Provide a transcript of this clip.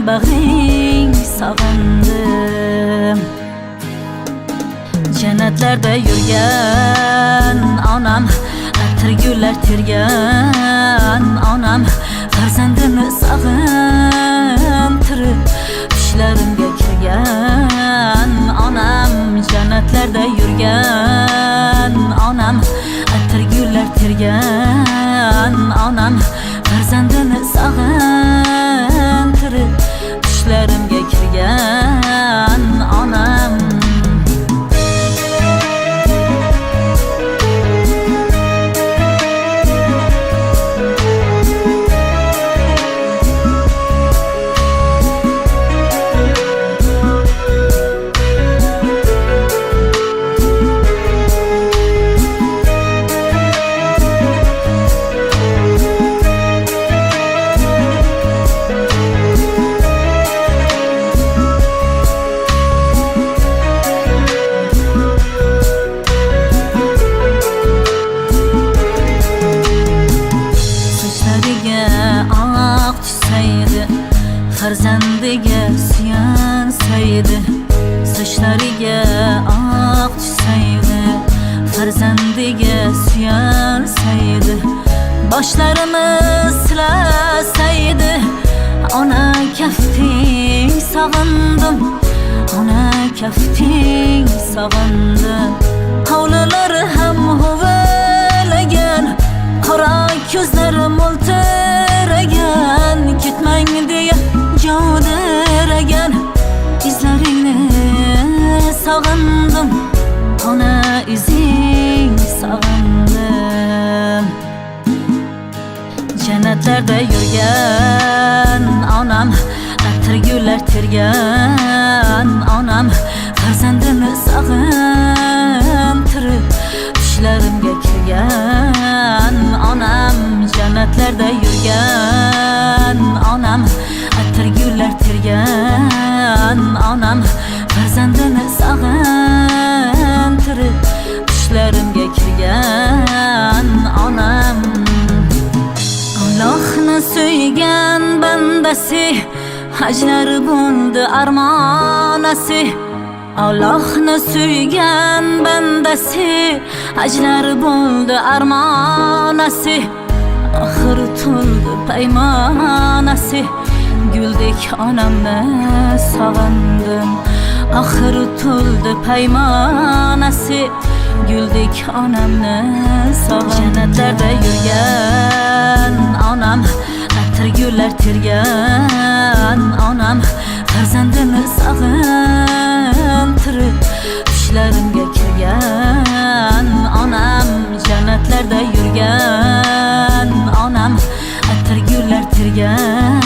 bag'ring sog'indim. Jannatlarda yurgan onam, atir gullar tergan onam, farzandini sog'intirib tushlarimga kirgan onam. Jannatlarda yurgan onam, atir gullar tergan onam, farzandini sog'intirib tushlarimga kirgan onam. Farzandiga suyansaydi, sochlariga oq tushsaydi, farzandiga suyansaydi, boshlarimiz silasaydi. Ona kafting sog'indim, ona kafting sog'indim. Hovlilari ham huvalagan, qora ko'zlari mo'ltiragan, ketmang deya jodiragan. Izlaringni sog'indim, ona izing sog'indim. Jannatlarda yurgan onam, atir gullar tergan onam, farzandini sog'intirib tushlarimga kirgan onam. Jannatlarda yurgan onam, atir gullar tergan onam, farzandini sog'intirib tushlarimga kirgan onam. Allohni suygan bandasi, hajlari bo'ldi armonasi. Allohni suygan bandasi, hajlari bo'ldi armonasi. Oxir to'ldi paymonasi, guldek onamni sog'indim. Oxir to'ldi paymonasi, guldek onamni sog'indim. Jannatlarda yurgan onam, atir gullar tergan onam, farzandini sog'intirib tushlarimga kirgan onam. Jannatlarda yurgan onam, atir gullar tergan